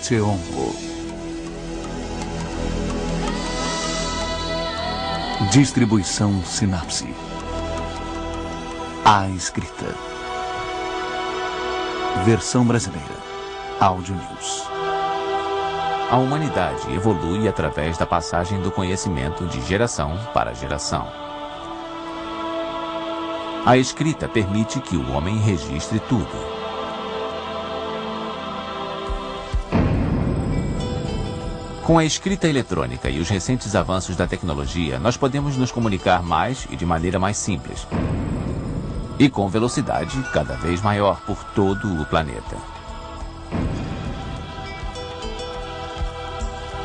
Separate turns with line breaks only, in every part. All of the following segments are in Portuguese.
Cheongo. Distribuição Sinapse. A Escrita. Versão brasileira. Áudio News.
A humanidade evolui através da passagem do conhecimento de geração para geração. A escrita permite que o homem registre tudo. Com a escrita eletrônica e os recentes avanços da tecnologia, nós podemos nos comunicar mais e de maneira mais simples. E com velocidade cada vez maior por todo o planeta.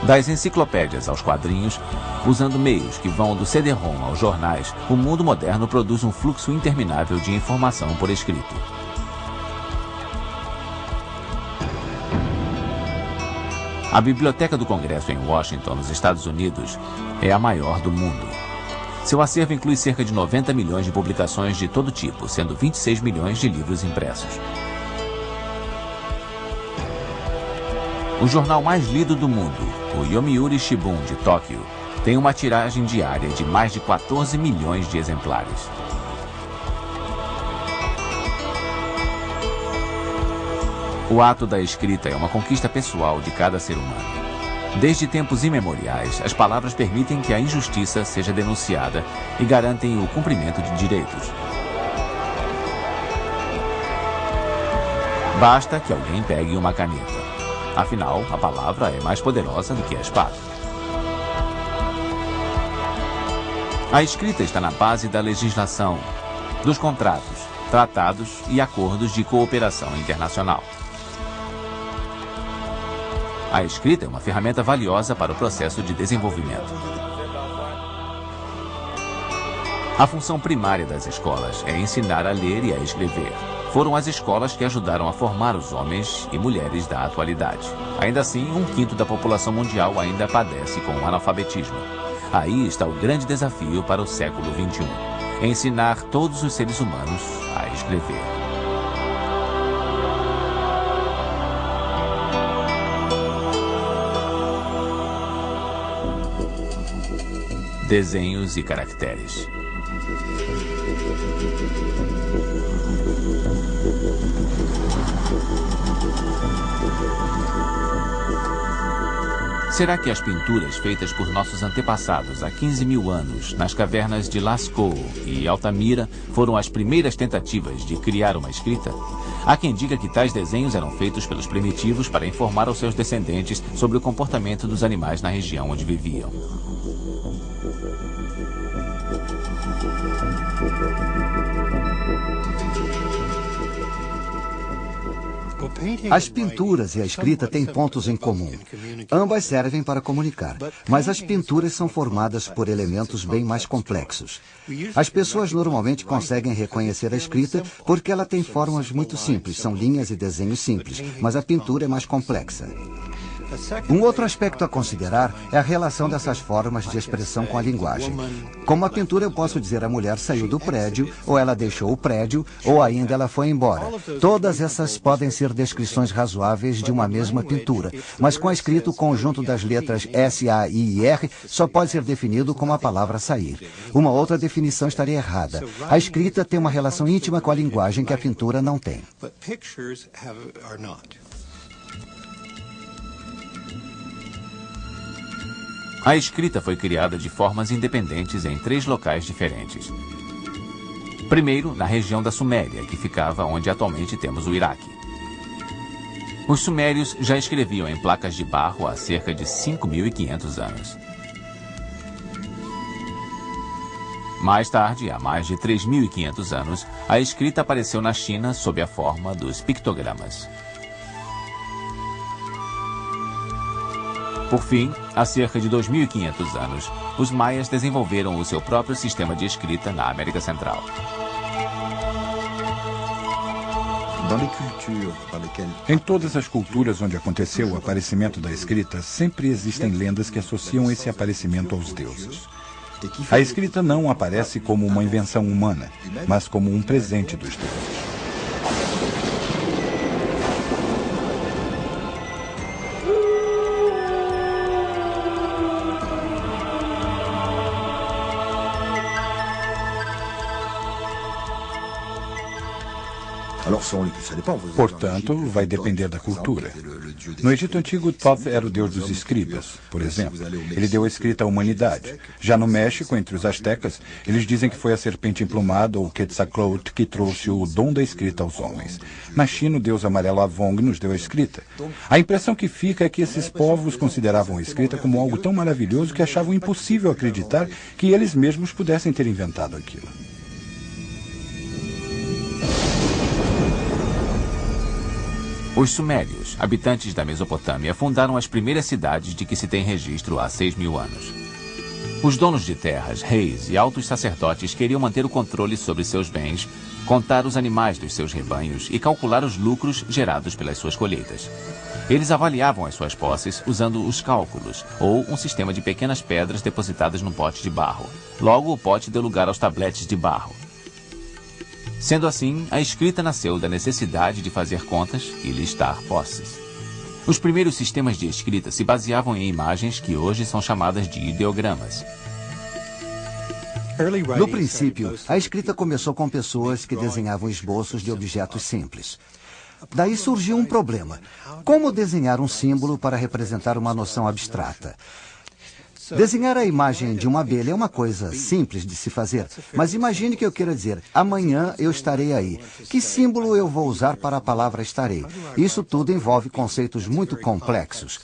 Das enciclopédias aos quadrinhos, usando meios que vão do CD-ROM aos jornais, o mundo moderno produz um fluxo interminável de informação por escrito. A Biblioteca do Congresso em Washington, nos Estados Unidos, é a maior do mundo. Seu acervo inclui cerca de 90 milhões de publicações de todo tipo, sendo 26 milhões de livros impressos. O jornal mais lido do mundo, o Yomiuri Shimbun de Tóquio, tem uma tiragem diária de mais de 14 milhões de exemplares. O ato da escrita é uma conquista pessoal de cada ser humano. Desde tempos imemoriais, as palavras permitem que a injustiça seja denunciada e garantem o cumprimento de direitos. Basta que alguém pegue uma caneta. Afinal, a palavra é mais poderosa do que a espada. A escrita está na base da legislação, dos contratos, tratados e acordos de cooperação internacional. A escrita é uma ferramenta valiosa para o processo de desenvolvimento. A função primária das escolas é ensinar a ler e a escrever. Foram as escolas que ajudaram a formar os homens e mulheres da atualidade. Ainda assim, 1/5 da população mundial ainda padece com o analfabetismo. Aí está o grande desafio para o século XXI. Ensinar todos os seres humanos a escrever. Desenhos e caracteres. Será que as pinturas feitas por nossos antepassados há 15 mil anos, nas cavernas de Lascaux e Altamira, foram as primeiras tentativas de criar uma escrita? Há quem diga que tais desenhos eram feitos pelos primitivos para informar aos seus descendentes sobre o comportamento dos animais na região onde viviam.
As pinturas e a escrita têm pontos em comum. Ambas servem para comunicar, mas as pinturas são formadas por elementos bem mais complexos. As pessoas normalmente conseguem reconhecer a escrita porque ela tem formas muito simples, são linhas e desenhos simples, mas a pintura é mais complexa. Um outro aspecto a considerar é a relação dessas formas de expressão com a linguagem. Como a pintura, eu posso dizer a mulher saiu do prédio, ou ela deixou o prédio, ou ainda ela foi embora. Todas essas podem ser descrições razoáveis de uma mesma pintura, mas com a escrita, o conjunto das letras S, A, I e R só pode ser definido como a palavra sair. Uma outra definição estaria errada. A escrita tem uma relação íntima com a linguagem que a pintura não tem.
A escrita foi criada de formas independentes em 3 locais diferentes. Primeiro, na região da Suméria, que ficava onde atualmente temos o Iraque. Os sumérios já escreviam em placas de barro há cerca de 5.500 anos. Mais tarde, há mais de 3.500 anos, a escrita apareceu na China sob a forma dos pictogramas. Por fim, há cerca de 2.500 anos, os maias desenvolveram o seu próprio sistema de escrita na América Central.
Em todas as culturas onde aconteceu o aparecimento da escrita, sempre existem lendas que associam esse aparecimento aos deuses. A escrita não aparece como uma invenção humana, mas como um presente dos deuses. Portanto, vai depender da cultura. No Egito Antigo, Thoth era o deus dos escribas, por exemplo. Ele deu a escrita à humanidade. Já no México, entre os astecas, eles dizem que foi a serpente emplumada, ou Quetzalcoatl, que trouxe o dom da escrita aos homens. Na China, o deus amarelo Avong nos deu a escrita. A impressão que fica é que esses povos consideravam a escrita como algo tão maravilhoso que achavam impossível acreditar que eles mesmos pudessem ter inventado aquilo.
Os sumérios, habitantes da Mesopotâmia, fundaram as primeiras cidades de que se tem registro há 6.000 anos. Os donos de terras, reis e altos sacerdotes queriam manter o controle sobre seus bens, contar os animais dos seus rebanhos e calcular os lucros gerados pelas suas colheitas. Eles avaliavam as suas posses usando os cálculos, ou um sistema de pequenas pedras depositadas num pote de barro. Logo, o pote deu lugar aos tabletes de barro. Sendo assim, a escrita nasceu da necessidade de fazer contas e listar posses. Os primeiros sistemas de escrita se baseavam em imagens que hoje são chamadas de ideogramas.
No princípio, a escrita começou com pessoas que desenhavam esboços de objetos simples. Daí surgiu um problema. Como desenhar um símbolo para representar uma noção abstrata? Desenhar a imagem de uma abelha é uma coisa simples de se fazer, mas imagine que eu queira dizer, amanhã eu estarei aí. Que símbolo eu vou usar para a palavra estarei? Isso tudo envolve conceitos muito complexos.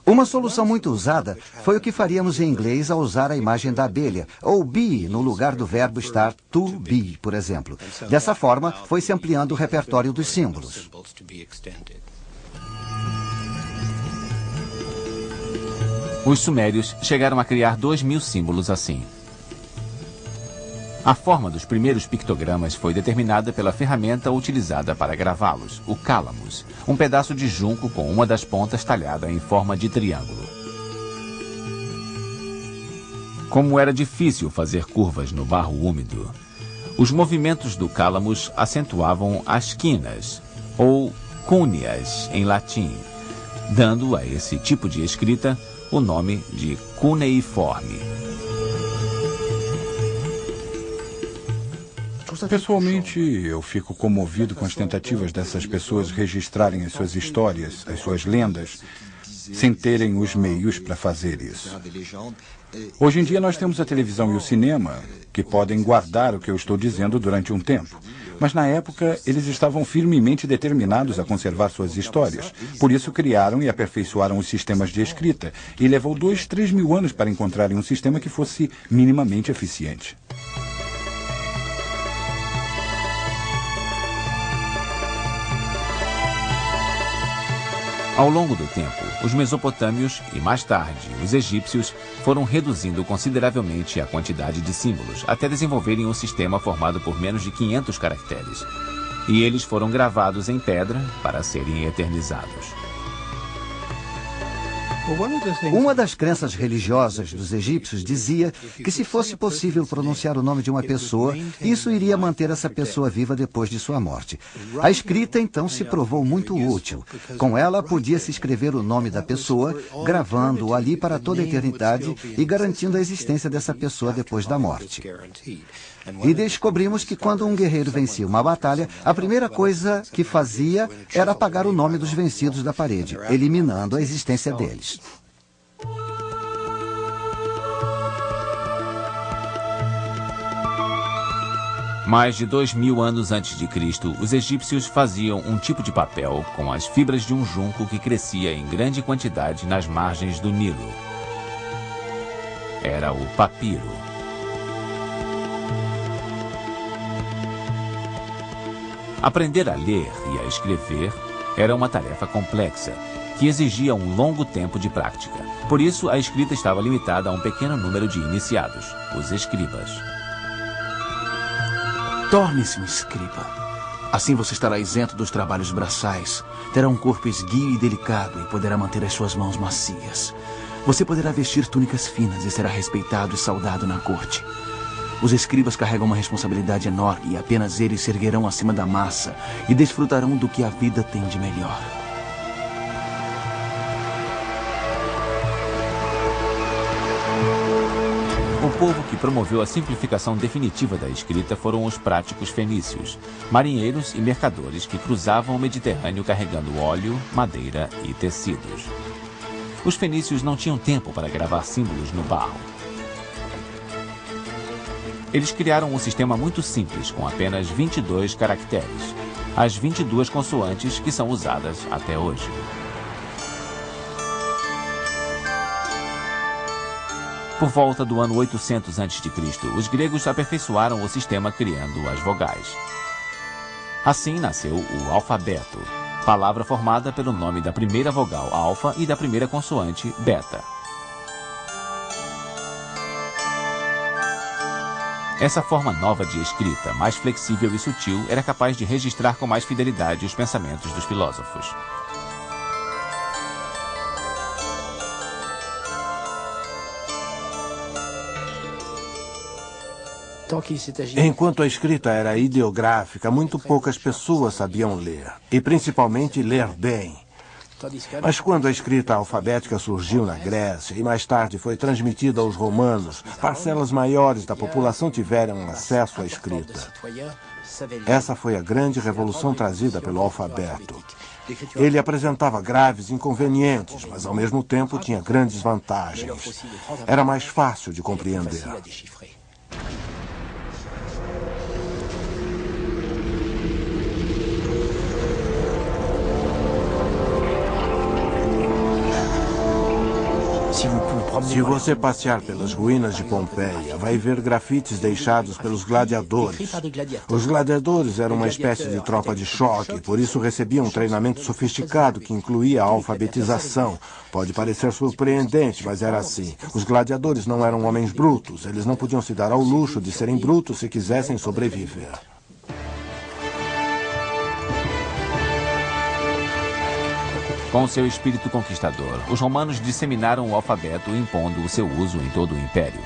Uma solução muito usada foi o que faríamos em inglês ao usar a imagem da abelha, ou be no lugar do verbo estar to be, por exemplo. Dessa forma, foi se ampliando o repertório dos símbolos.
Os sumérios chegaram a criar 2.000 símbolos assim. A forma dos primeiros pictogramas foi determinada pela ferramenta utilizada para gravá-los, o cálamos, um pedaço de junco com uma das pontas talhada em forma de triângulo. Como era difícil fazer curvas no barro úmido, os movimentos do cálamos acentuavam as quinas, ou cúneas em latim, dando a esse tipo de escrita o nome de cuneiforme.
Pessoalmente, eu fico comovido com as tentativas dessas pessoas registrarem as suas histórias, as suas lendas, sem terem os meios para fazer isso. Hoje em dia nós temos a televisão e o cinema, que podem guardar o que eu estou dizendo durante um tempo. Mas na época, eles estavam firmemente determinados a conservar suas histórias. Por isso criaram e aperfeiçoaram os sistemas de escrita. E levou 2-3 mil anos para encontrarem um sistema que fosse minimamente eficiente.
Ao longo do tempo, os mesopotâmios e, mais tarde, os egípcios foram reduzindo consideravelmente a quantidade de símbolos, até desenvolverem um sistema formado por menos de 500 caracteres. E eles foram gravados em pedra para serem eternizados.
Uma das crenças religiosas dos egípcios dizia que se fosse possível pronunciar o nome de uma pessoa, isso iria manter essa pessoa viva depois de sua morte. A escrita, então, se provou muito útil. Com ela, podia-se escrever o nome da pessoa, gravando-o ali para toda a eternidade e garantindo a existência dessa pessoa depois da morte. E descobrimos que quando um guerreiro vencia uma batalha, a primeira coisa que fazia era apagar o nome dos vencidos da parede, eliminando a existência deles.
Mais de 2.000 anos antes de Cristo, os egípcios faziam um tipo de papel com as fibras de um junco que crescia em grande quantidade nas margens do Nilo. Era o papiro. Aprender a ler e a escrever era uma tarefa complexa, que exigia um longo tempo de prática. Por isso, a escrita estava limitada a um pequeno número de iniciados, os escribas.
Torne-se um escriba. Assim você estará isento dos trabalhos braçais, terá um corpo esguio e delicado e poderá manter as suas mãos macias. Você poderá vestir túnicas finas e será respeitado e saudado na corte. Os escribas carregam uma responsabilidade enorme e apenas eles se erguerão acima da massa e desfrutarão do que a vida tem de melhor.
O povo que promoveu a simplificação definitiva da escrita foram os práticos fenícios, marinheiros e mercadores que cruzavam o Mediterrâneo carregando óleo, madeira e tecidos. Os fenícios não tinham tempo para gravar símbolos no barro. Eles criaram um sistema muito simples, com apenas 22 caracteres, as 22 consoantes que são usadas até hoje. Por volta do ano 800 a.C., os gregos aperfeiçoaram o sistema criando as vogais. Assim nasceu o alfabeto, palavra formada pelo nome da primeira vogal alfa e da primeira consoante beta. Essa forma nova de escrita, mais flexível e sutil, era capaz de registrar com mais fidelidade os pensamentos dos filósofos.
Enquanto a escrita era ideográfica, muito poucas pessoas sabiam ler, e principalmente ler bem. Mas quando a escrita alfabética surgiu na Grécia e mais tarde foi transmitida aos romanos, parcelas maiores da população tiveram acesso à escrita. Essa foi a grande revolução trazida pelo alfabeto. Ele apresentava graves inconvenientes, mas ao mesmo tempo tinha grandes vantagens. Era mais fácil de compreender. Se você passear pelas ruínas de Pompeia, vai ver grafites deixados pelos gladiadores. Os gladiadores eram uma espécie de tropa de choque, por isso recebiam um treinamento sofisticado que incluía a alfabetização. Pode parecer surpreendente, mas era assim. Os gladiadores não eram homens brutos. Eles não podiam se dar ao luxo de serem brutos se quisessem sobreviver.
Com seu espírito conquistador, os romanos disseminaram o alfabeto, impondo o seu uso em todo o império.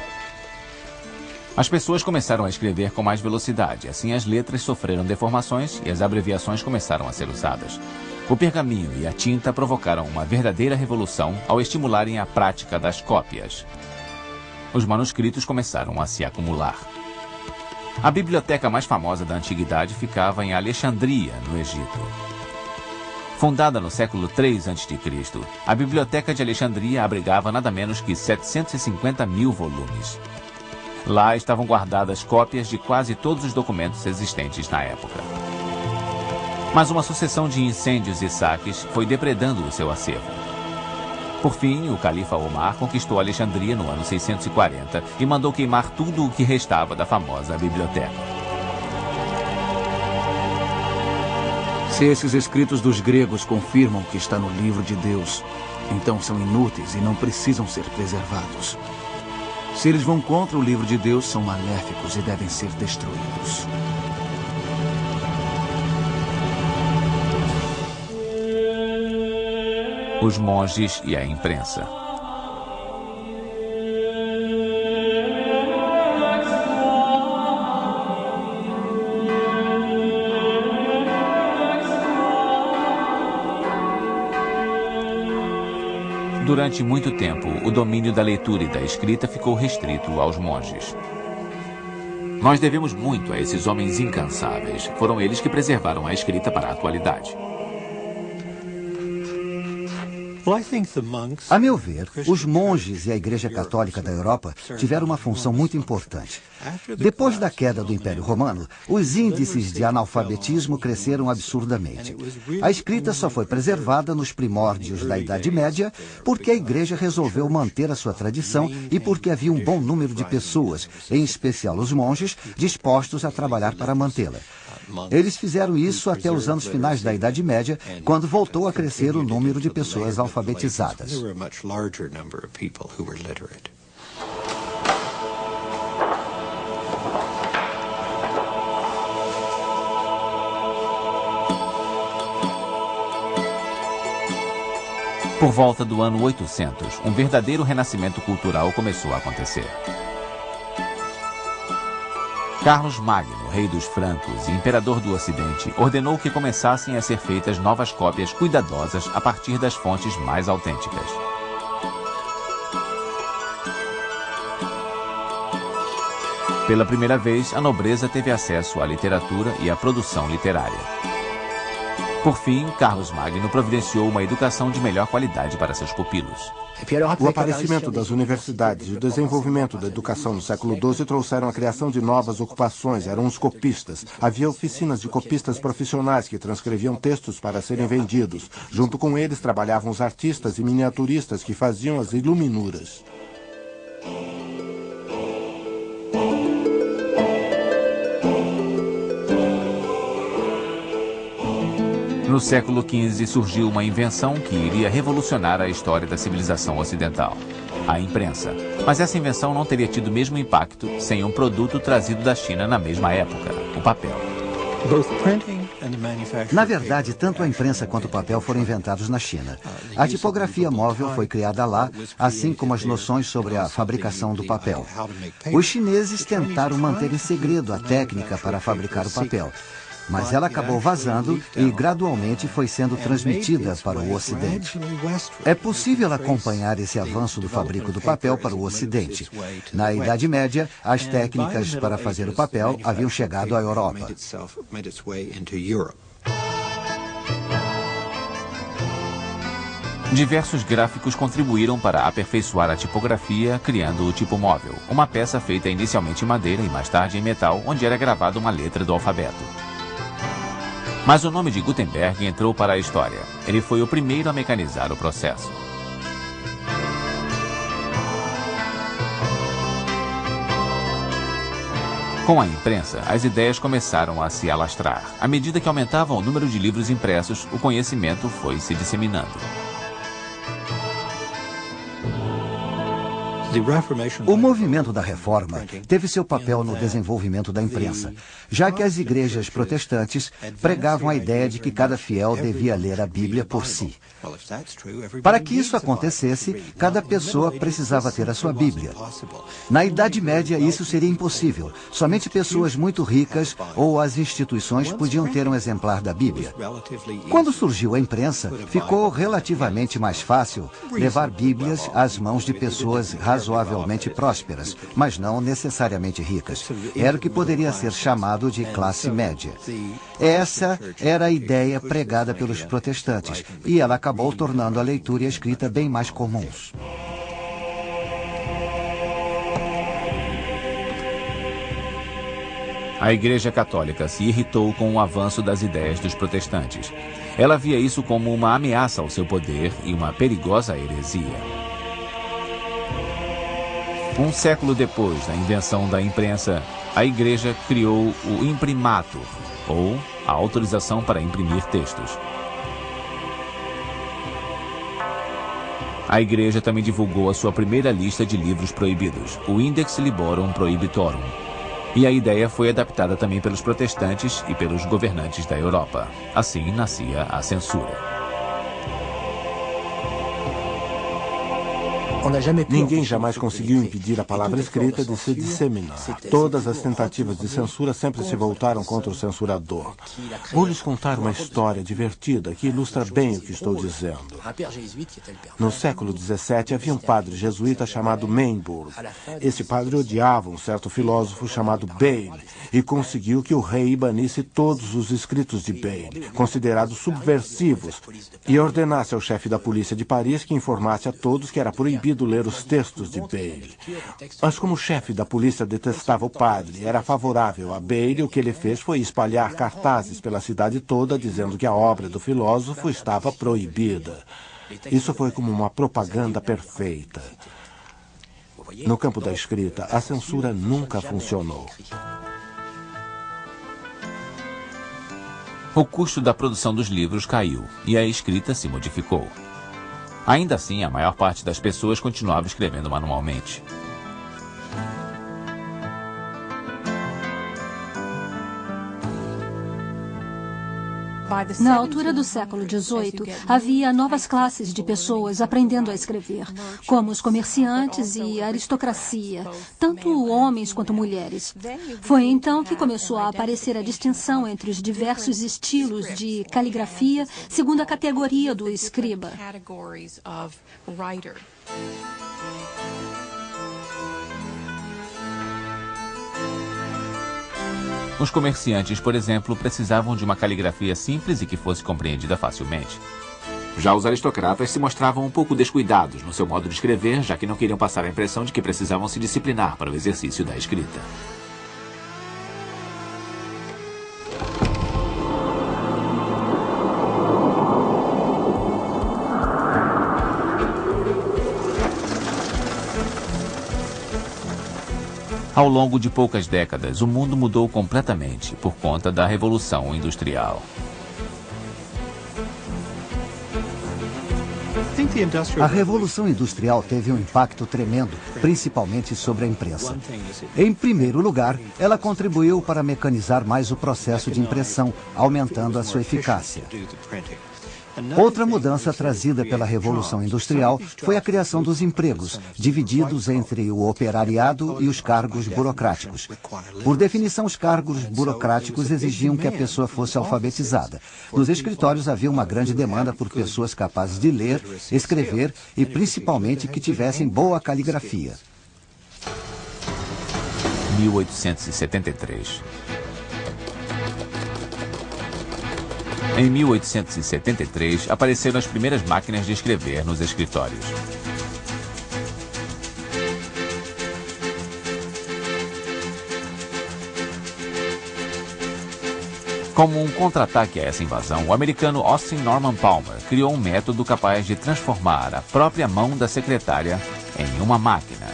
As pessoas começaram a escrever com mais velocidade, assim as letras sofreram deformações e as abreviações começaram a ser usadas. O pergaminho e a tinta provocaram uma verdadeira revolução ao estimularem a prática das cópias. Os manuscritos começaram a se acumular. A biblioteca mais famosa da antiguidade ficava em Alexandria, no Egito. Fundada no século III a.C., a Biblioteca de Alexandria abrigava nada menos que 750 mil volumes. Lá estavam guardadas cópias de quase todos os documentos existentes na época. Mas uma sucessão de incêndios e saques foi depredando o seu acervo. Por fim, o califa Omar conquistou Alexandria no ano 640 e mandou queimar tudo o que restava da famosa biblioteca.
Se esses escritos dos gregos confirmam que está no livro de Deus, então são inúteis e não precisam ser preservados. Se eles vão contra o livro de Deus, são maléficos e devem ser destruídos.
Os monges e a imprensa. Durante muito tempo, o domínio da leitura e da escrita ficou restrito aos monges. Nós devemos muito a esses homens incansáveis. Foram eles que preservaram a escrita para a atualidade.
A meu ver, os monges e a Igreja Católica da Europa tiveram uma função muito importante. Depois da queda do Império Romano, os índices de analfabetismo cresceram absurdamente. A escrita só foi preservada nos primórdios da Idade Média porque a Igreja resolveu manter a sua tradição e porque havia um bom número de pessoas, em especial os monges, dispostos a trabalhar para mantê-la. Eles fizeram isso até os anos finais da Idade Média, quando voltou a crescer o número de pessoas alfabetizadas.
Por volta do ano 800, um verdadeiro renascimento cultural começou a acontecer. Carlos Magno, rei dos francos e imperador do Ocidente, ordenou que começassem a ser feitas novas cópias cuidadosas a partir das fontes mais autênticas. Pela primeira vez, a nobreza teve acesso à literatura e à produção literária. Por fim, Carlos Magno providenciou uma educação de melhor qualidade para seus pupilos.
O aparecimento das universidades e o desenvolvimento da educação no século XII trouxeram a criação de novas ocupações. Eram os copistas. Havia oficinas de copistas profissionais que transcreviam textos para serem vendidos. Junto com eles trabalhavam os artistas e miniaturistas que faziam as iluminuras.
No século XV surgiu uma invenção que iria revolucionar a história da civilização ocidental: a imprensa. Mas essa invenção não teria tido o mesmo impacto sem um produto trazido da China na mesma época: o papel.
Na verdade, tanto a imprensa quanto o papel foram inventados na China. A tipografia móvel foi criada lá, assim como as noções sobre a fabricação do papel. Os chineses tentaram manter em segredo a técnica para fabricar o papel, mas ela acabou vazando e gradualmente foi sendo transmitida para o Ocidente. É possível acompanhar esse avanço do fabrico do papel para o Ocidente. Na Idade Média, as técnicas para fazer o papel haviam chegado à Europa.
Diversos gráficos contribuíram para aperfeiçoar a tipografia, criando o tipo móvel, uma peça feita inicialmente em madeira e mais tarde em metal, onde era gravada uma letra do alfabeto. Mas o nome de Gutenberg entrou para a história. Ele foi o primeiro a mecanizar o processo. Com a imprensa, as ideias começaram a se alastrar. À medida que aumentava o número de livros impressos, o conhecimento foi se disseminando.
O movimento da Reforma teve seu papel no desenvolvimento da imprensa, já que as igrejas protestantes pregavam a ideia de que cada fiel devia ler a Bíblia por si. Para que isso acontecesse, cada pessoa precisava ter a sua Bíblia. Na Idade Média, isso seria impossível. Somente pessoas muito ricas ou as instituições podiam ter um exemplar da Bíblia. Quando surgiu a imprensa, ficou relativamente mais fácil levar Bíblias às mãos de pessoas razoavelmente prósperas, mas não necessariamente ricas. Era o que poderia ser chamado de classe média. Essa era a ideia pregada pelos protestantes, e ela acabou tornando a leitura e a escrita bem mais comuns.
A Igreja Católica se irritou com o avanço das ideias dos protestantes. Ela via isso como uma ameaça ao seu poder e uma perigosa heresia. Um século depois da invenção da imprensa, a Igreja criou o imprimatur, ou a autorização para imprimir textos. A Igreja também divulgou a sua primeira lista de livros proibidos, o Index Liborum Prohibitorum. E a ideia foi adaptada também pelos protestantes e pelos governantes da Europa. Assim nascia a censura.
Ninguém jamais conseguiu impedir a palavra escrita de se disseminar. Todas as tentativas de censura sempre se voltaram contra o censurador. Vou lhes contar uma história divertida que ilustra bem o que estou dizendo. No século XVII havia um padre jesuíta chamado Mainbourg. Esse padre odiava um certo filósofo chamado Bayle e conseguiu que o rei banisse todos os escritos de Bayle, considerados subversivos, e ordenasse ao chefe da polícia de Paris que informasse a todos que era proibido ler os textos de Bayle. Mas como o chefe da polícia detestava o padre e era favorável a Bayle, o que ele fez foi espalhar cartazes pela cidade toda dizendo que a obra do filósofo estava proibida. Isso foi como uma propaganda perfeita. No campo da escrita, a censura nunca funcionou.
O custo da produção dos livros caiu e a escrita se modificou. Ainda assim, a maior parte das pessoas continuava escrevendo manualmente.
Na altura do século XVIII, havia novas classes de pessoas aprendendo a escrever, como os comerciantes e a aristocracia, tanto homens quanto mulheres. Foi então que começou a aparecer a distinção entre os diversos estilos de caligrafia, segundo a categoria do escriba.
Os comerciantes, por exemplo, precisavam de uma caligrafia simples e que fosse compreendida facilmente. Já os aristocratas se mostravam um pouco descuidados no seu modo de escrever, já que não queriam passar a impressão de que precisavam se disciplinar para o exercício da escrita. Ao longo de poucas décadas, o mundo mudou completamente por conta da Revolução Industrial.
A Revolução Industrial teve um impacto tremendo, principalmente sobre a imprensa. Em primeiro lugar, ela contribuiu para mecanizar mais o processo de impressão, aumentando a sua eficácia. Outra mudança trazida pela Revolução Industrial foi a criação dos empregos, divididos entre o operariado e os cargos burocráticos. Por definição, os cargos burocráticos exigiam que a pessoa fosse alfabetizada. Nos escritórios havia uma grande demanda por pessoas capazes de ler, escrever e, principalmente, que tivessem boa caligrafia.
1873. Em 1873, apareceram as primeiras máquinas de escrever nos escritórios. Como um contra-ataque a essa invasão, o americano Austin Norman Palmer criou um método capaz de transformar a própria mão da secretária em uma máquina.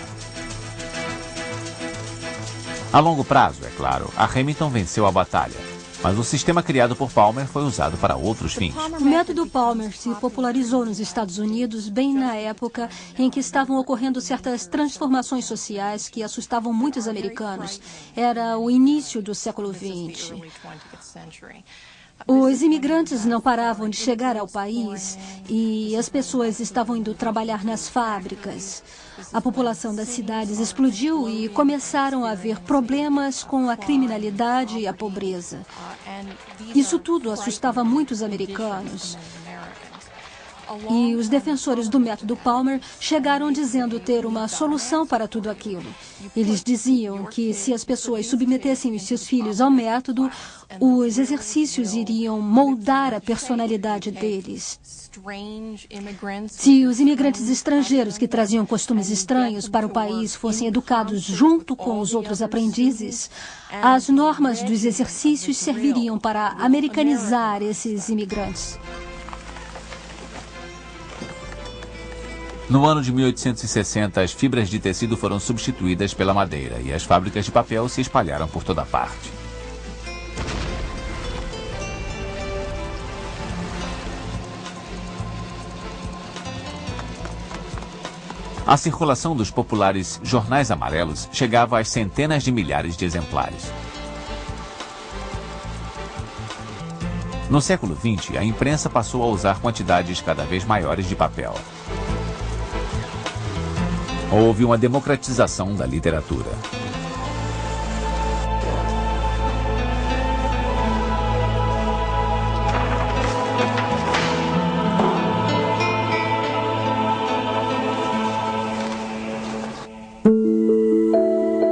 A longo prazo, é claro, a Remington venceu a batalha. Mas o sistema criado por Palmer foi usado para outros fins.
O método Palmer se popularizou nos Estados Unidos bem na época em que estavam ocorrendo certas transformações sociais que assustavam muitos americanos. Era o início do século XX. Os imigrantes não paravam de chegar ao país e as pessoas estavam indo trabalhar nas fábricas. A população das cidades explodiu e começaram a haver problemas com a criminalidade e a pobreza. Isso tudo assustava muitos americanos. E os defensores do método Palmer chegaram dizendo ter uma solução para tudo aquilo. Eles diziam que se as pessoas submetessem os seus filhos ao método, os exercícios iriam moldar a personalidade deles. Se os imigrantes estrangeiros que traziam costumes estranhos para o país fossem educados junto com os outros aprendizes, as normas dos exercícios serviriam para americanizar esses imigrantes.
No ano de 1860, as fibras de tecido foram substituídas pela madeira e as fábricas de papel se espalharam por toda parte. A circulação dos populares jornais amarelos chegava às centenas de milhares de exemplares. No século XX, a imprensa passou a usar quantidades cada vez maiores de papel. Houve uma democratização da literatura.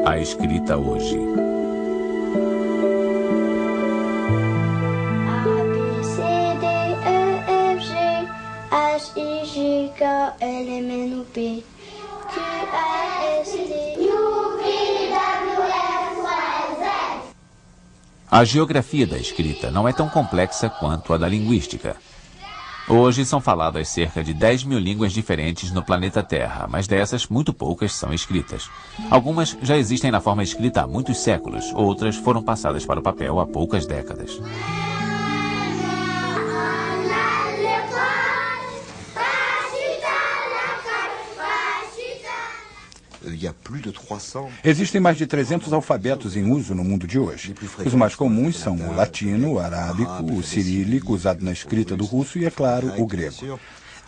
A escrita hoje.
A, B, C, D, E, F, G, H, I, J, K, L, M, N, O, P, Q, R, S, T, U, V, W, X, Y, Z.
A geografia da escrita não é tão complexa quanto a da linguística. Hoje são faladas cerca de 10 mil línguas diferentes no planeta Terra, mas dessas, muito poucas são escritas. Algumas já existem na forma escrita há muitos séculos, outras foram passadas para o papel há poucas décadas.
Existem mais de 300 alfabetos em uso no mundo de hoje. Os mais comuns são o latino, o arábico, o cirílico, usado na escrita do russo e, é claro, o grego.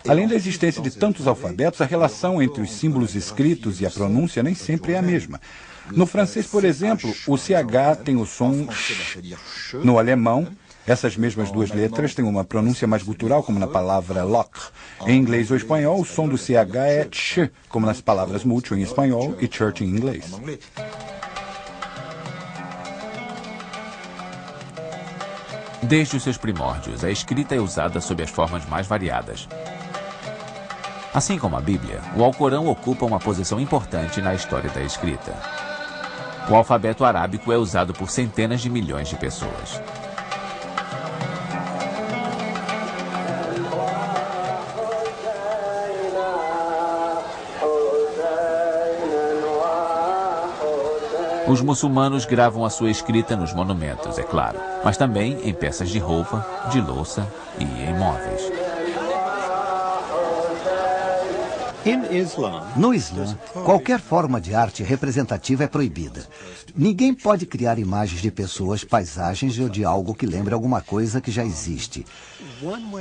Além da existência de tantos alfabetos, a relação entre os símbolos escritos e a pronúncia nem sempre é a mesma. No francês, por exemplo, o CH tem o som sh. No alemão, essas mesmas duas letras têm uma pronúncia mais gutural, como na palavra lock. Em inglês ou espanhol, o som do CH é ch, como nas palavras mucho em espanhol e church em inglês.
Desde os seus primórdios, a escrita é usada sob as formas mais variadas. Assim como a Bíblia, o Alcorão ocupa uma posição importante na história da escrita. O alfabeto arábico é usado por centenas de milhões de pessoas. Os muçulmanos gravam a sua escrita nos monumentos, é claro, mas também em peças de roupa, de louça e em móveis.
No Islã, qualquer forma de arte representativa é proibida. Ninguém pode criar imagens de pessoas, paisagens ou de algo que lembre alguma coisa que já existe.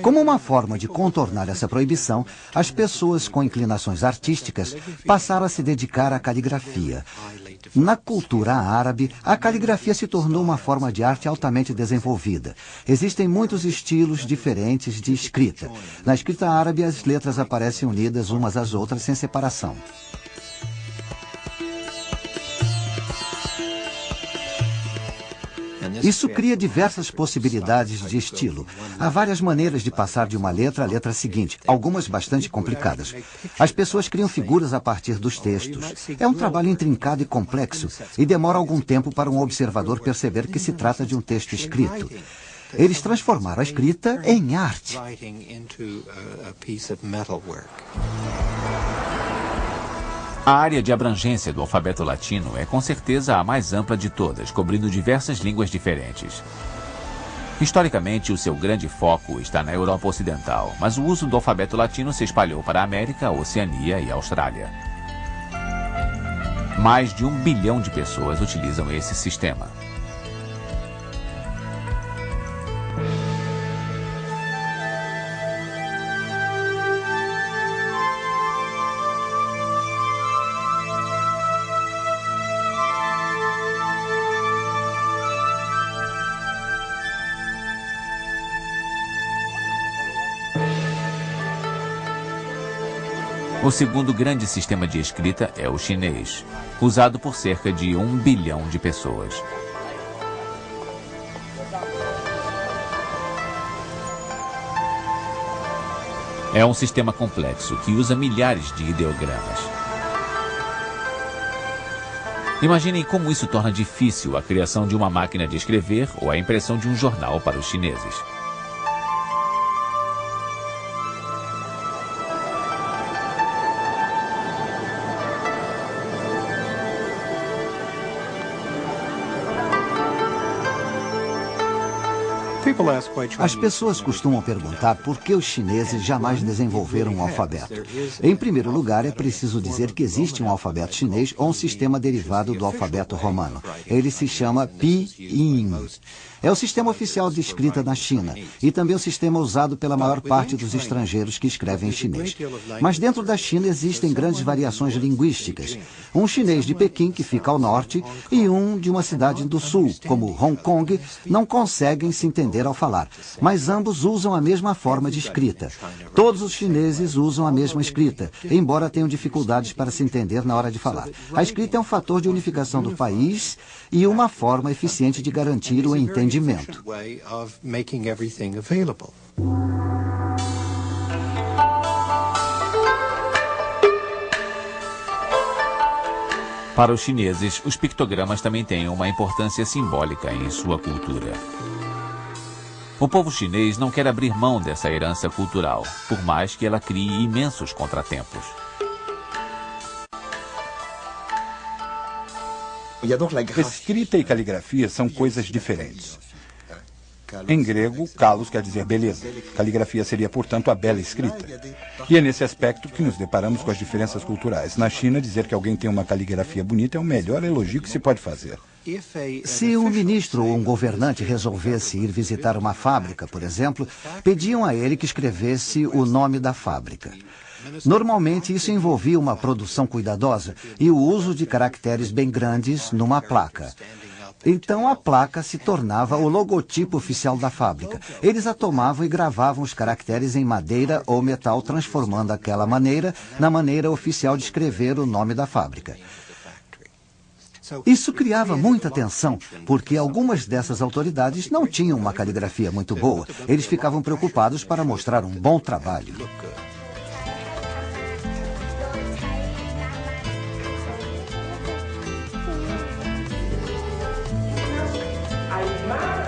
Como uma forma de contornar essa proibição, as pessoas com inclinações artísticas passaram a se dedicar à caligrafia. Na cultura árabe, a caligrafia se tornou uma forma de arte altamente desenvolvida. Existem muitos estilos diferentes de escrita. Na escrita árabe, as letras aparecem unidas umas às outras sem separação. Isso cria diversas possibilidades de estilo. Há várias maneiras de passar de uma letra à letra seguinte, algumas bastante complicadas. As pessoas criam figuras a partir dos textos. É um trabalho intrincado e complexo e demora algum tempo para um observador perceber que se trata de um texto escrito. Eles transformaram a escrita em arte.
A área de abrangência do alfabeto latino é com certeza a mais ampla de todas, cobrindo diversas línguas diferentes. Historicamente, o seu grande foco está na Europa Ocidental, mas o uso do alfabeto latino se espalhou para a América, Oceania e Austrália. Mais de 1 bilhão de pessoas utilizam esse sistema. O segundo grande sistema de escrita é o chinês, usado por cerca de 1 bilhão de pessoas. É um sistema complexo que usa milhares de ideogramas. Imaginem como isso torna difícil a criação de uma máquina de escrever ou a impressão de um jornal para os chineses.
As pessoas costumam perguntar por que os chineses jamais desenvolveram um alfabeto. Em primeiro lugar, é preciso dizer que existe um alfabeto chinês ou um sistema derivado do alfabeto romano. Ele se chama Pinyin. É o sistema oficial de escrita na China e também o sistema usado pela maior parte dos estrangeiros que escrevem em chinês. Mas dentro da China existem grandes variações linguísticas. Um chinês de Pequim, que fica ao norte, e um de uma cidade do sul, como Hong Kong, não conseguem se entender ao falar, mas ambos usam a mesma forma de escrita. Todos os chineses usam a mesma escrita, embora tenham dificuldades para se entender na hora de falar. A escrita é um fator de unificação do país e uma forma eficiente de garantir o entendimento.
Para os chineses, os pictogramas também têm uma importância simbólica em sua cultura. O povo chinês não quer abrir mão dessa herança cultural, por mais que ela crie imensos contratempos.
Escrita e caligrafia são coisas diferentes. Em grego, kalos quer dizer beleza. Caligrafia seria, portanto, a bela escrita. E é nesse aspecto que nos deparamos com as diferenças culturais. Na China, dizer que alguém tem uma caligrafia bonita é o melhor elogio que se pode fazer.
Se um ministro ou um governante resolvesse ir visitar uma fábrica, por exemplo, pediam a ele que escrevesse o nome da fábrica. Normalmente, isso envolvia uma produção cuidadosa e o uso de caracteres bem grandes numa placa. Então, a placa se tornava o logotipo oficial da fábrica. Eles a tomavam e gravavam os caracteres em madeira ou metal, transformando aquela maneira na maneira oficial de escrever o nome da fábrica. Isso criava muita tensão, porque algumas dessas autoridades não tinham uma caligrafia muito boa. Eles ficavam preocupados para mostrar um bom trabalho.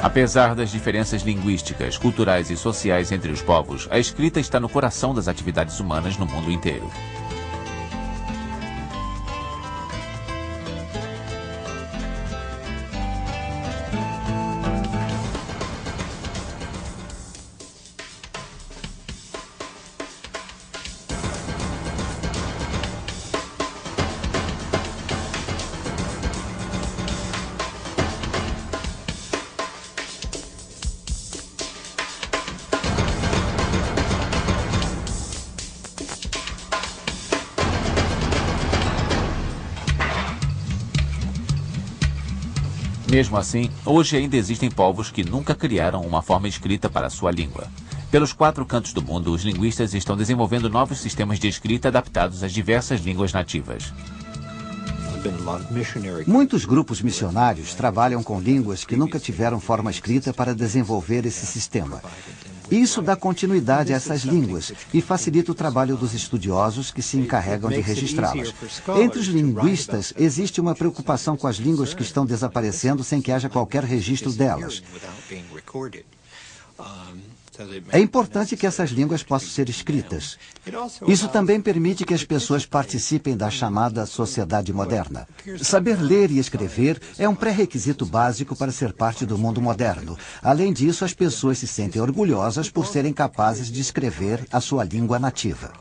Apesar das diferenças linguísticas, culturais e sociais entre os povos, a escrita está no coração das atividades humanas no mundo inteiro. Mesmo assim, hoje ainda existem povos que nunca criaram uma forma escrita para a sua língua. Pelos 4 cantos do mundo, os linguistas estão desenvolvendo novos sistemas de escrita adaptados às diversas línguas nativas.
Muitos grupos missionários trabalham com línguas que nunca tiveram forma escrita para desenvolver esse sistema. Isso dá continuidade a essas línguas e facilita o trabalho dos estudiosos que se encarregam de registrá-las. Entre os linguistas, existe uma preocupação com as línguas que estão desaparecendo sem que haja qualquer registro delas. É importante que essas línguas possam ser escritas. Isso também permite que as pessoas participem da chamada sociedade moderna. Saber ler e escrever é um pré-requisito básico para ser parte do mundo moderno. Além disso, as pessoas se sentem orgulhosas por serem capazes de escrever a sua língua nativa.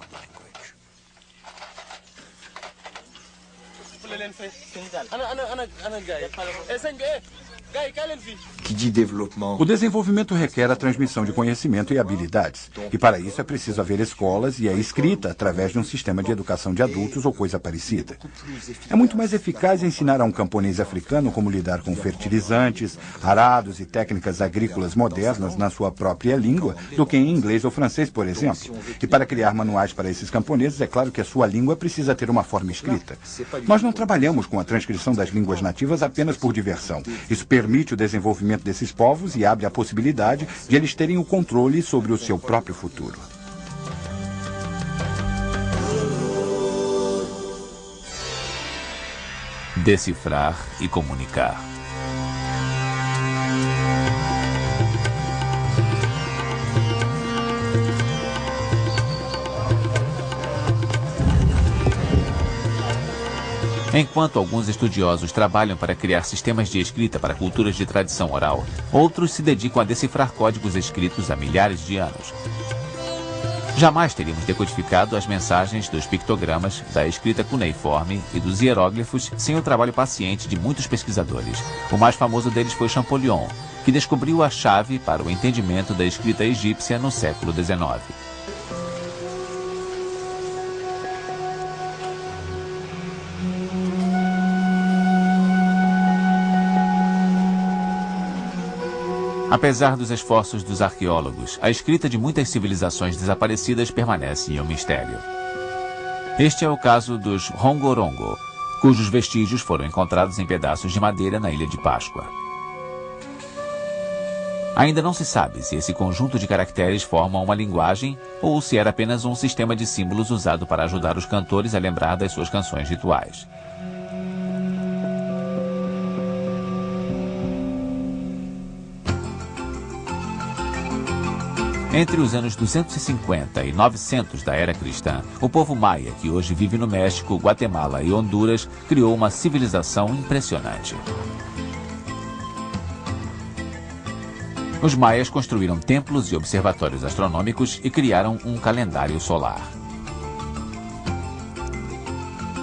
O desenvolvimento requer a transmissão de conhecimento e habilidades. E para isso é preciso haver escolas e a escrita através de um sistema de educação de adultos ou coisa parecida. É muito mais eficaz ensinar a um camponês africano como lidar com fertilizantes, arados e técnicas agrícolas modernas na sua própria língua do que em inglês ou francês, por exemplo. E para criar manuais para esses camponeses, é claro que a sua língua precisa ter uma forma escrita. Nós não trabalhamos com a transcrição das línguas nativas apenas por diversão. Isso permite o desenvolvimento desses povos e abre a possibilidade de eles terem o controle sobre o seu próprio futuro.
Decifrar e comunicar. Enquanto alguns estudiosos trabalham para criar sistemas de escrita para culturas de tradição oral, outros se dedicam a decifrar códigos escritos há milhares de anos. Jamais teríamos decodificado as mensagens dos pictogramas, da escrita cuneiforme e dos hieróglifos sem o trabalho paciente de muitos pesquisadores. O mais famoso deles foi Champollion, que descobriu a chave para o entendimento da escrita egípcia no século XIX. Apesar dos esforços dos arqueólogos, a escrita de muitas civilizações desaparecidas permanece um mistério. Este é o caso dos Rongorongo, cujos vestígios foram encontrados em pedaços de madeira na Ilha de Páscoa. Ainda não se sabe se esse conjunto de caracteres forma uma linguagem ou se era apenas um sistema de símbolos usado para ajudar os cantores a lembrar das suas canções rituais. Entre os anos 250 e 900 da era cristã, o povo maia, que hoje vive no México, Guatemala e Honduras, criou uma civilização impressionante. Os maias construíram templos e observatórios astronômicos e criaram um calendário solar.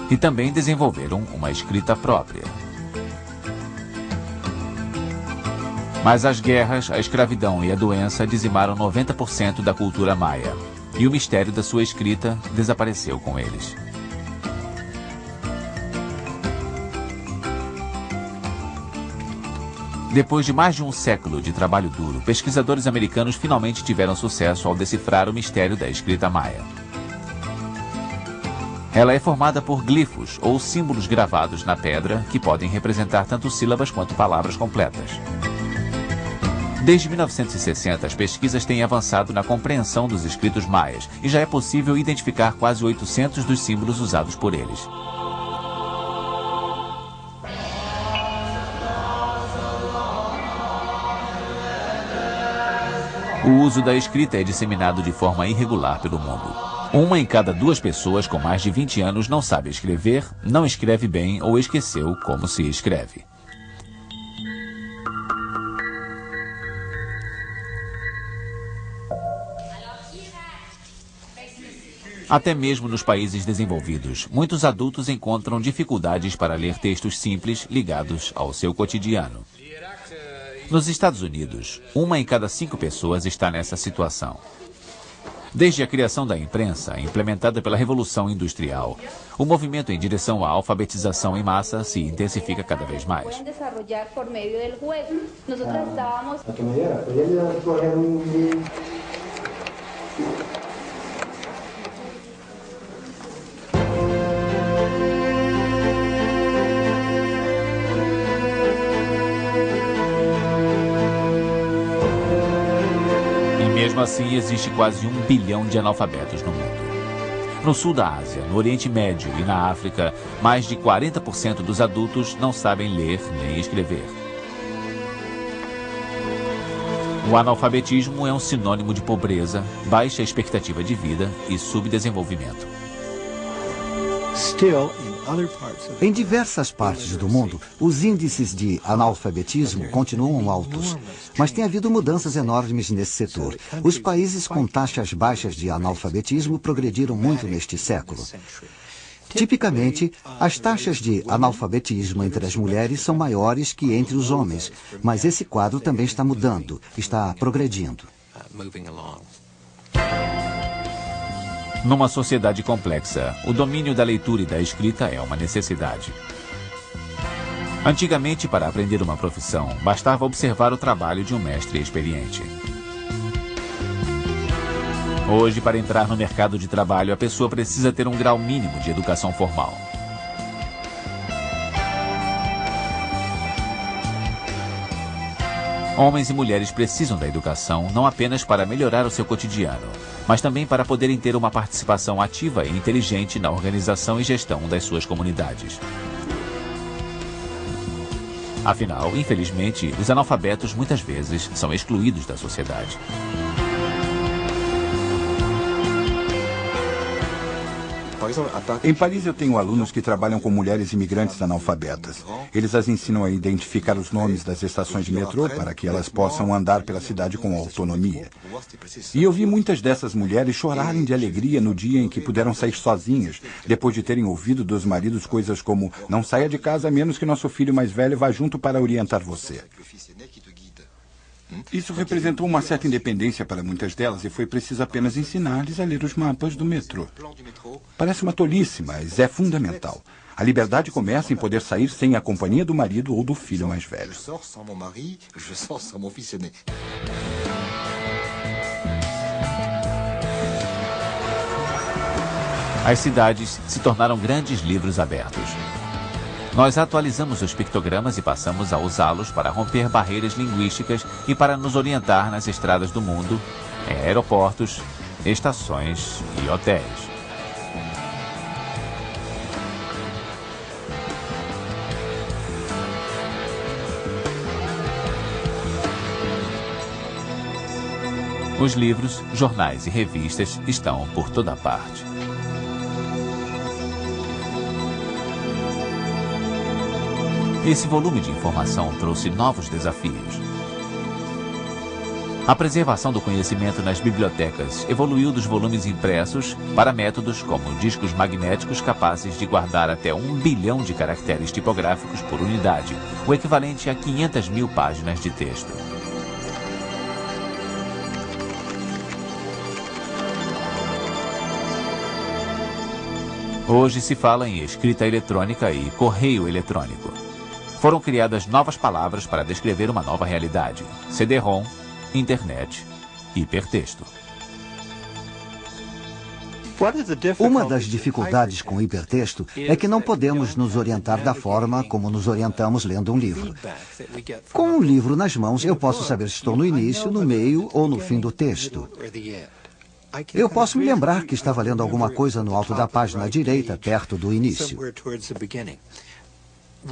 E também desenvolveram uma escrita própria. Mas as guerras, a escravidão e a doença dizimaram 90% da cultura maia. E o mistério da sua escrita desapareceu com eles. Depois de mais de um século de trabalho duro, pesquisadores americanos finalmente tiveram sucesso ao decifrar o mistério da escrita maia. Ela é formada por glifos ou símbolos gravados na pedra que podem representar tanto sílabas quanto palavras completas. Desde 1960, as pesquisas têm avançado na compreensão dos escritos maias e já é possível identificar quase 800 dos símbolos usados por eles. O uso da escrita é disseminado de forma irregular pelo mundo. 1 em cada 2 pessoas com mais de 20 anos não sabe escrever, não escreve bem ou esqueceu como se escreve. Até mesmo nos países desenvolvidos, muitos adultos encontram dificuldades para ler textos simples ligados ao seu cotidiano. Nos Estados Unidos, 1 em cada 5 pessoas está nessa situação. Desde a criação da imprensa, implementada pela Revolução Industrial, o movimento em direção à alfabetização em massa se intensifica cada vez mais. Mesmo assim, existe quase 1 bilhão de analfabetos no mundo. No sul da Ásia, no Oriente Médio e na África, mais de 40% dos adultos não sabem ler nem escrever. O analfabetismo é um sinônimo de pobreza, baixa expectativa de vida e subdesenvolvimento.
Em diversas partes do mundo, os índices de analfabetismo continuam altos, mas tem havido mudanças enormes nesse setor. Os países com taxas baixas de analfabetismo progrediram muito neste século. Tipicamente, as taxas de analfabetismo entre as mulheres são maiores que entre os homens, mas esse quadro também está mudando, está progredindo.
Numa sociedade complexa, o domínio da leitura e da escrita é uma necessidade. Antigamente, para aprender uma profissão, bastava observar o trabalho de um mestre experiente. Hoje, para entrar no mercado de trabalho, a pessoa precisa ter um grau mínimo de educação formal. Homens e mulheres precisam da educação não apenas para melhorar o seu cotidiano, mas também para poderem ter uma participação ativa e inteligente na organização e gestão das suas comunidades. Afinal, infelizmente, os analfabetos muitas vezes são excluídos da sociedade.
Em Paris eu tenho alunos que trabalham com mulheres imigrantes analfabetas. Eles as ensinam a identificar os nomes das estações de metrô para que elas possam andar pela cidade com autonomia. E eu vi muitas dessas mulheres chorarem de alegria no dia em que puderam sair sozinhas, depois de terem ouvido dos maridos coisas como: não saia de casa a menos que nosso filho mais velho vá junto para orientar você. Isso representou uma certa independência para muitas delas e foi preciso apenas ensinar-lhes a ler os mapas do metrô. Parece uma tolice, mas é fundamental. A liberdade começa em poder sair sem a companhia do marido ou do filho mais velho.
As cidades se tornaram grandes livros abertos. Nós atualizamos os pictogramas e passamos a usá-los para romper barreiras linguísticas e para nos orientar nas estradas do mundo, em aeroportos, estações e hotéis. Os livros, jornais e revistas estão por toda parte. Esse volume de informação trouxe novos desafios. A preservação do conhecimento nas bibliotecas evoluiu dos volumes impressos para métodos como discos magnéticos capazes de guardar até 1 bilhão de caracteres tipográficos por unidade, o equivalente a 500.000 páginas de texto. Hoje se fala em escrita eletrônica e correio eletrônico. Foram criadas novas palavras para descrever uma nova realidade: CD-ROM, internet, hipertexto.
Uma das dificuldades com o hipertexto é que não podemos nos orientar da forma como nos orientamos lendo um livro. Com um livro nas mãos, eu posso saber se estou no início, no meio ou no fim do texto. Eu posso me lembrar que estava lendo alguma coisa no alto da página direita, perto do início.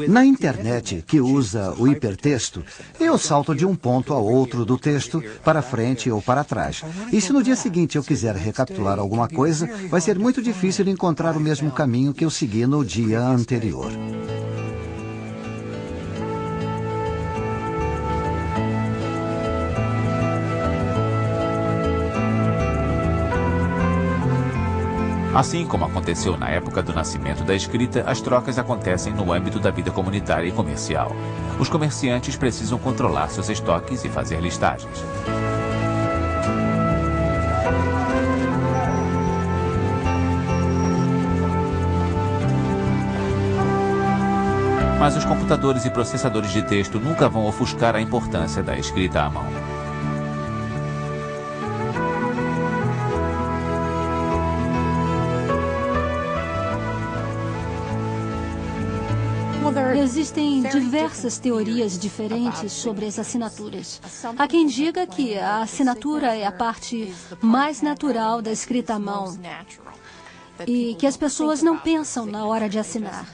Na internet, que usa o hipertexto, eu salto de um ponto a outro do texto, para frente ou para trás. E se no dia seguinte eu quiser recapitular alguma coisa, vai ser muito difícil encontrar o mesmo caminho que eu segui no dia anterior.
Assim como aconteceu na época do nascimento da escrita, as trocas acontecem no âmbito da vida comunitária e comercial. Os comerciantes precisam controlar seus estoques e fazer listagens. Mas os computadores e processadores de texto nunca vão ofuscar a importância da escrita à mão.
Existem diversas teorias diferentes sobre as assinaturas. Há quem diga que a assinatura é a parte mais natural da escrita à mão e que as pessoas não pensam na hora de assinar.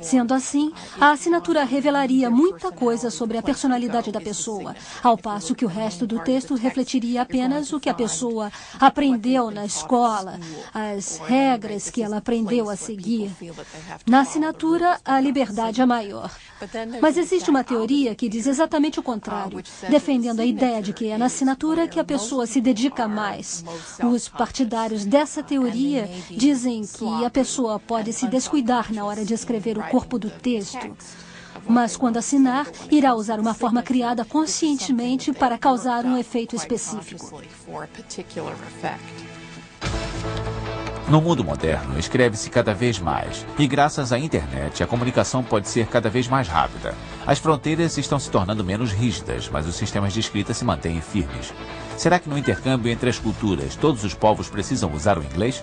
Sendo assim, a assinatura revelaria muita coisa sobre a personalidade da pessoa, ao passo que o resto do texto refletiria apenas o que a pessoa aprendeu na escola, as regras que ela aprendeu a seguir. Na assinatura, a liberdade é maior. Mas existe uma teoria que diz exatamente o contrário, defendendo a ideia de que é na assinatura que a pessoa se dedica mais. Os partidários dessa teoria dizem que a pessoa pode se descuidar na hora de escrever o corpo do texto, mas quando assinar, irá usar uma forma criada conscientemente para causar um efeito específico.
No mundo moderno, escreve-se cada vez mais, e graças à internet, a comunicação pode ser cada vez mais rápida. As fronteiras estão se tornando menos rígidas, mas os sistemas de escrita se mantêm firmes. Será que no intercâmbio entre as culturas, todos os povos precisam usar o inglês?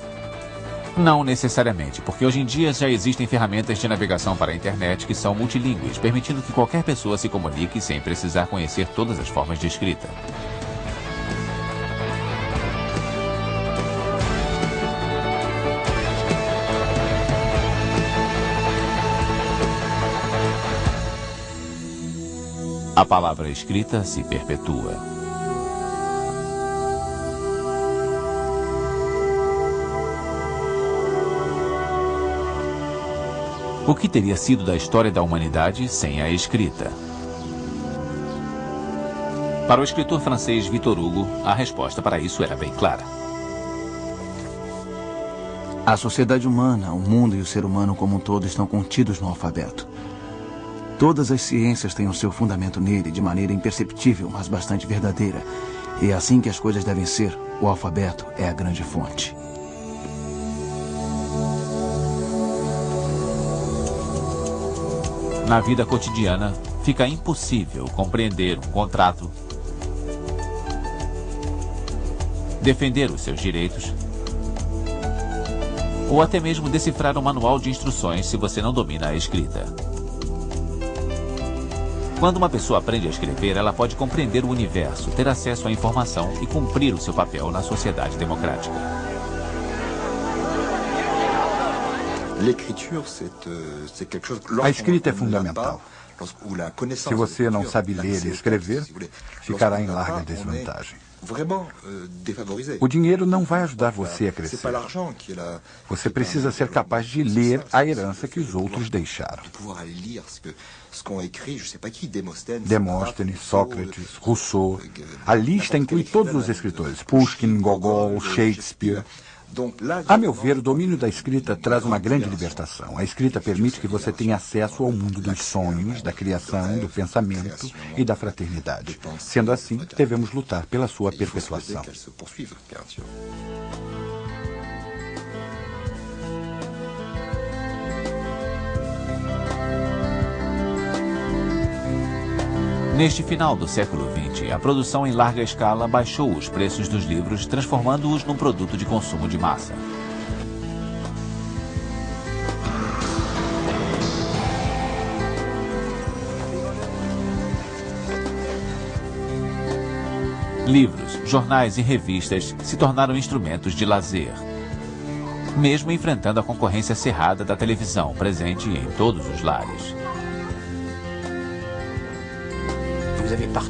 Não necessariamente, porque hoje em dia já existem ferramentas de navegação para a internet que são multilingües, permitindo que qualquer pessoa se comunique sem precisar conhecer todas as formas de escrita. A palavra escrita se perpetua. O que teria sido da história da humanidade sem a escrita? Para o escritor francês Victor Hugo, a resposta para isso era bem clara.
A sociedade humana, o mundo e o ser humano como um todo estão contidos no alfabeto. Todas as ciências têm o seu fundamento nele de maneira imperceptível, mas bastante verdadeira. E é assim que as coisas devem ser. O alfabeto é a grande fonte.
Na vida cotidiana, fica impossível compreender um contrato, defender os seus direitos, ou até mesmo decifrar um manual de instruções se você não domina a escrita. Quando uma pessoa aprende a escrever, ela pode compreender o universo, ter acesso à informação e cumprir o seu papel na sociedade democrática.
A escrita é fundamental. Se você não sabe ler e escrever, ficará em larga desvantagem. O dinheiro não vai ajudar você a crescer. Você precisa ser capaz de ler a herança que os outros deixaram. Demóstenes, Sócrates, Rousseau. A lista inclui todos os escritores: Pushkin, Gogol, Shakespeare. A meu ver, o domínio da escrita traz uma grande libertação. A escrita permite que você tenha acesso ao mundo dos sonhos, da criação, do pensamento e da fraternidade. Sendo assim, devemos lutar pela sua perpetuação.
Neste final do século XX, a produção em larga escala baixou os preços dos livros, transformando-os num produto de consumo de massa. Livros, jornais e revistas se tornaram instrumentos de lazer, mesmo enfrentando a concorrência acirrada da televisão, presente em todos os lares.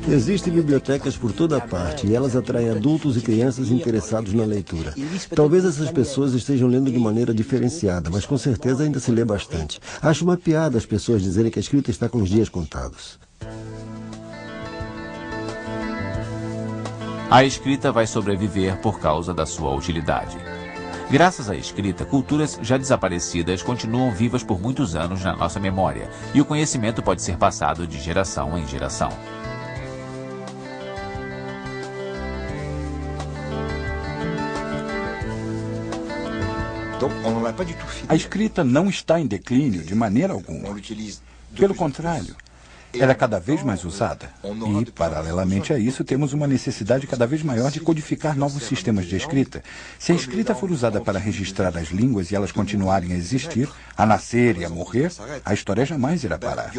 Existem bibliotecas por toda parte e elas atraem adultos e crianças interessados na leitura. Talvez essas pessoas estejam lendo de maneira diferenciada, mas com certeza ainda se lê bastante. Acho uma piada as pessoas dizerem que a escrita está com os dias contados.
A escrita vai sobreviver por causa da sua utilidade. Graças à escrita, culturas já desaparecidas continuam vivas por muitos anos na nossa memória, e o conhecimento pode ser passado de geração em geração.
A escrita não está em declínio de maneira alguma. Pelo contrário, ela é cada vez mais usada. E, paralelamente a isso, temos uma necessidade cada vez maior de codificar novos sistemas de escrita. Se a escrita for usada para registrar as línguas e elas continuarem a existir, a nascer e a morrer, a história jamais irá parar.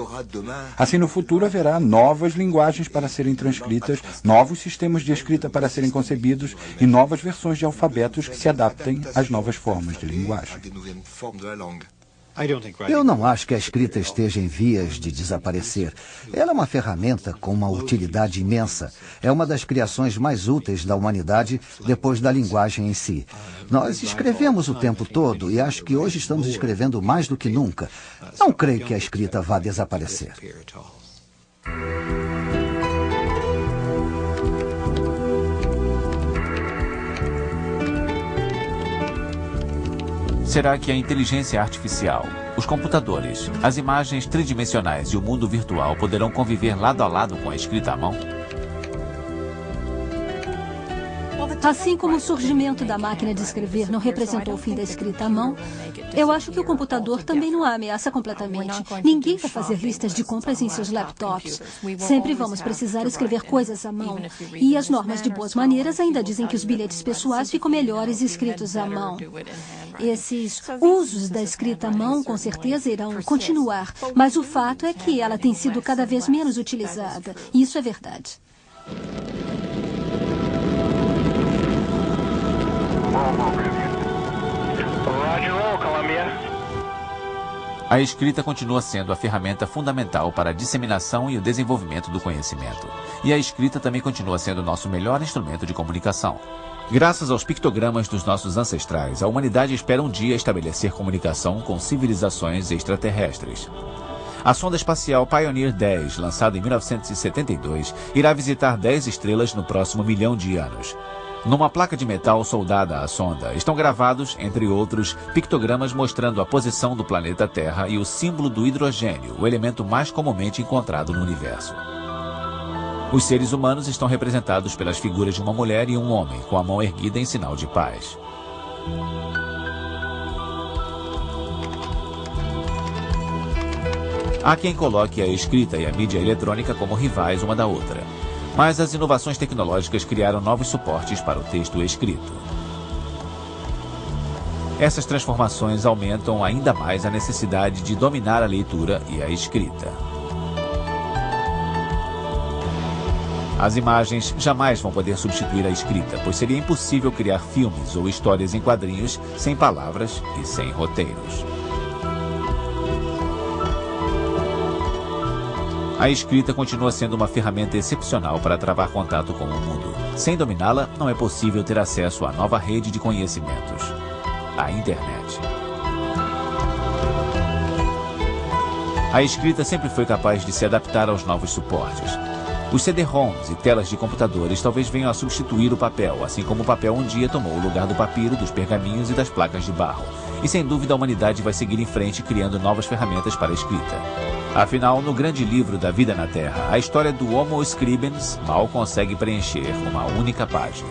Assim, no futuro, haverá novas linguagens para serem transcritas, novos sistemas de escrita para serem concebidos e novas versões de alfabetos que se adaptem às novas formas de linguagem.
Eu não acho que a escrita esteja em vias de desaparecer. Ela é uma ferramenta com uma utilidade imensa. É uma das criações mais úteis da humanidade depois da linguagem em si. Nós escrevemos o tempo todo e acho que hoje estamos escrevendo mais do que nunca. Não creio que a escrita vá desaparecer.
Será que a inteligência artificial, os computadores, as imagens tridimensionais e o mundo virtual poderão conviver lado a lado com a escrita à mão?
Assim como o surgimento da máquina de escrever não representou o fim da escrita à mão, eu acho que o computador também não a ameaça completamente. Ninguém vai fazer listas de compras em seus laptops. Sempre vamos precisar escrever coisas à mão. E as normas de boas maneiras ainda dizem que os bilhetes pessoais ficam melhores escritos à mão. Esses usos da escrita à mão com certeza irão continuar, mas o fato é que ela tem sido cada vez menos utilizada. Isso é verdade.
A escrita continua sendo a ferramenta fundamental para a disseminação e o desenvolvimento do conhecimento. E a escrita também continua sendo o nosso melhor instrumento de comunicação. Graças aos pictogramas dos nossos ancestrais, a humanidade espera um dia estabelecer comunicação com civilizações extraterrestres. A sonda espacial Pioneer 10, lançada em 1972, irá visitar 10 estrelas no próximo 1 milhão de anos. Numa placa de metal soldada à sonda, estão gravados, entre outros, pictogramas mostrando a posição do planeta Terra e o símbolo do hidrogênio, o elemento mais comumente encontrado no universo. Os seres humanos estão representados pelas figuras de uma mulher e um homem, com a mão erguida em sinal de paz. Há quem coloque a escrita e a mídia eletrônica como rivais uma da outra. Mas as inovações tecnológicas criaram novos suportes para o texto escrito. Essas transformações aumentam ainda mais a necessidade de dominar a leitura e a escrita. As imagens jamais vão poder substituir a escrita, pois seria impossível criar filmes ou histórias em quadrinhos sem palavras e sem roteiros. A escrita continua sendo uma ferramenta excepcional para travar contato com o mundo. Sem dominá-la, não é possível ter acesso à nova rede de conhecimentos, a internet. A escrita sempre foi capaz de se adaptar aos novos suportes. Os CD-ROMs e telas de computadores talvez venham a substituir o papel, assim como o papel um dia tomou o lugar do papiro, dos pergaminhos e das placas de barro. E sem dúvida a humanidade vai seguir em frente criando novas ferramentas para a escrita. Afinal, no grande livro da vida na Terra, a história do Homo Scribens mal consegue preencher uma única página.